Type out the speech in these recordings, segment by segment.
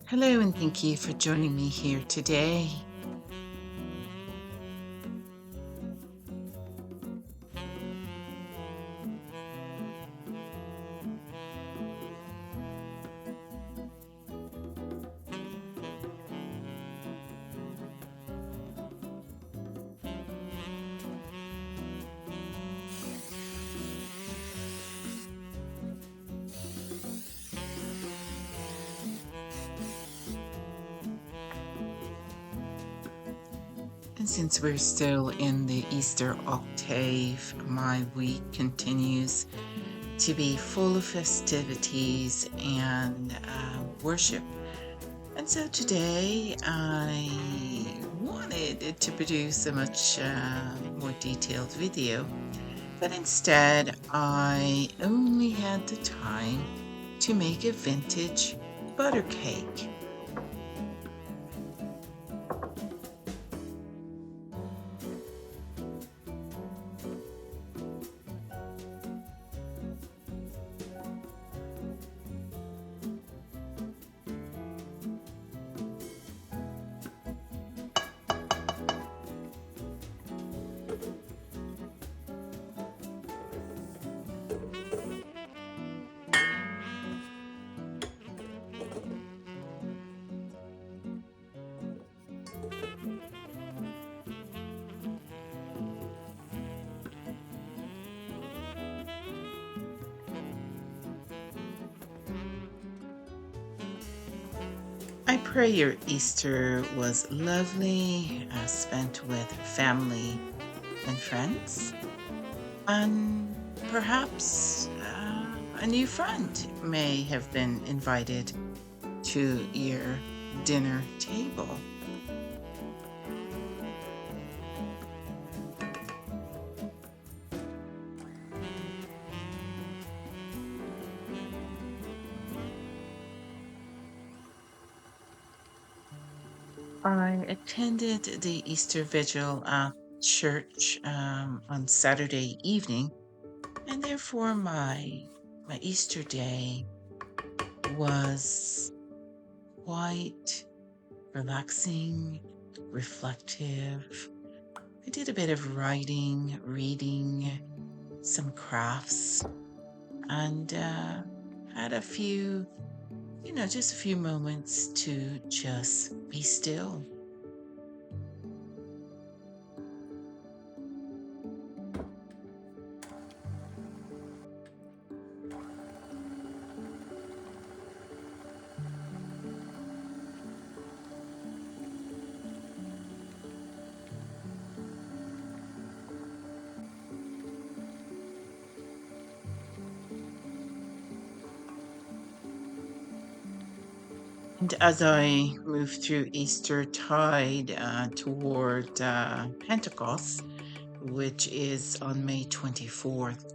Hello, and thank you for joining me here today. And since we're still in the Easter octave, my week continues to be full of festivities and worship. And so today I wanted to produce a much more detailed video, but instead I only had the time to make a vintage butter cake. I pray your Easter was lovely, spent with family and friends, and perhaps a new friend may have been invited to your dinner table. I attended the Easter Vigil at church on Saturday evening, and therefore my Easter day was quite relaxing, reflective. I did a bit of writing, reading, some crafts, and had a few, just a few moments to just be still. And as I move through Eastertide toward Pentecost, which is on May 24th,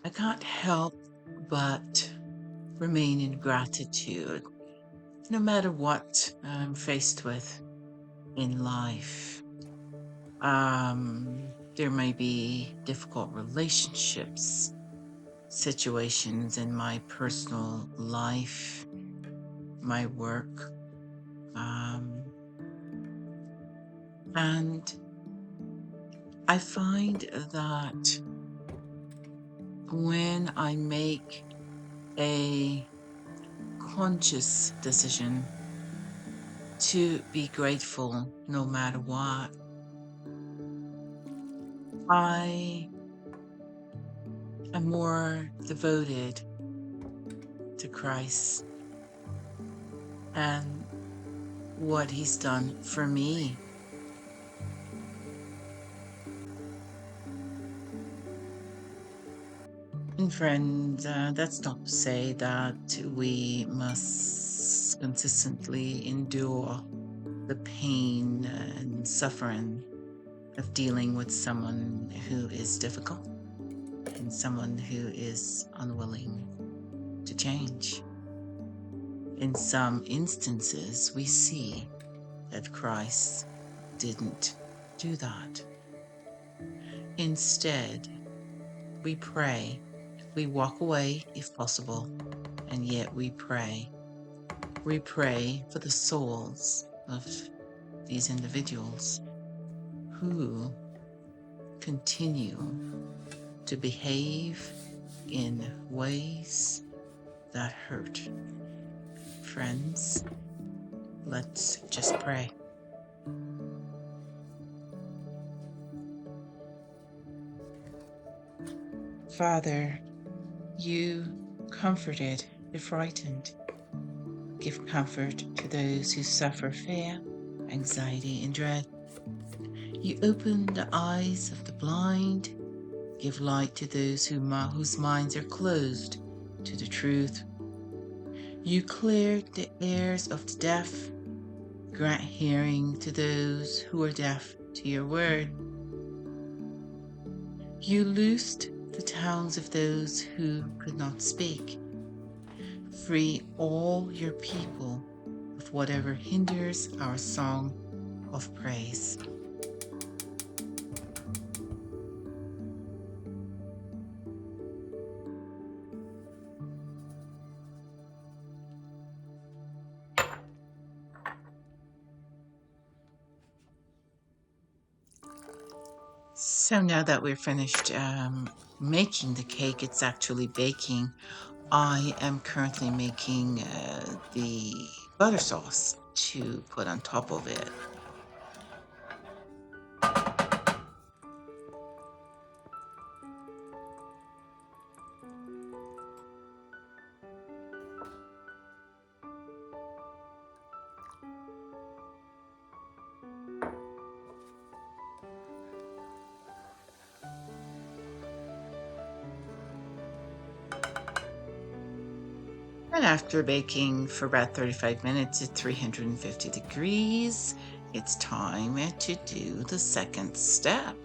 I can't help but remain in gratitude, no matter what I'm faced with in life. There may be difficult relationships, situations in my personal life, my work, and I find that when I make a conscious decision to be grateful no matter what, I am more devoted to Christ and what He's done for me. And friends, that's not to say that we must consistently endure the pain and suffering of dealing with someone who is difficult and someone who is unwilling to change. In some instances, we see that Christ didn't do that. Instead, we pray, we walk away if possible, and yet we pray we pray for the souls of these individuals who continue to behave in ways that hurt. Friends, let's just pray. Father, you comforted the frightened. Give comfort to those who suffer fear, anxiety, and dread. You open the eyes of the blind. Give light to those whose minds are closed to the truth. You cleared the ears of the deaf. Grant hearing to those who are deaf to your word. You loosed the tongues of those who could not speak. Free all your people of whatever hinders our song of praise. So now that we're finished making the cake, it's actually baking. I am currently making the butter sauce to put on top of it. And after baking for about 35 minutes at 350 degrees, it's time to do the second step.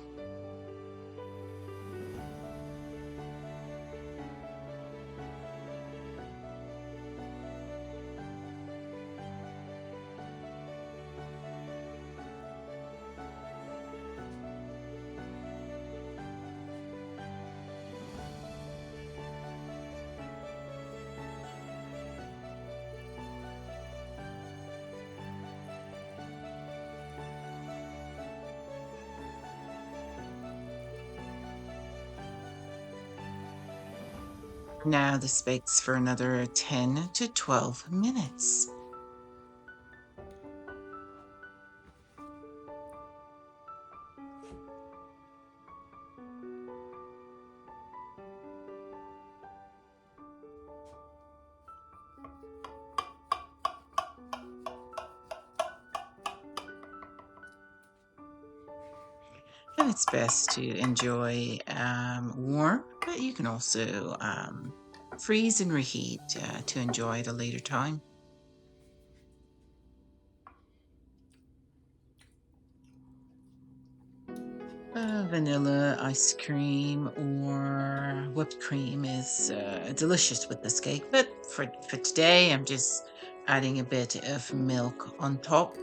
Now this bakes for another 10 to 12 minutes. And it's best to enjoy warm, but you can also freeze and reheat to enjoy at a later time. Vanilla ice cream or whipped cream is delicious with this cake, but for today I'm just adding a bit of milk on top.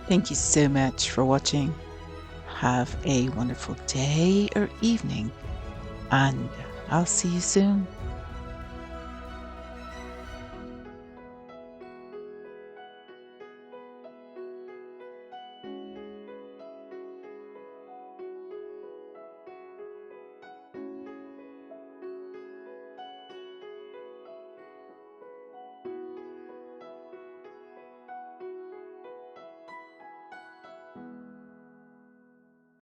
Thank you so much for watching. Have a wonderful day or evening, and I'll see you soon.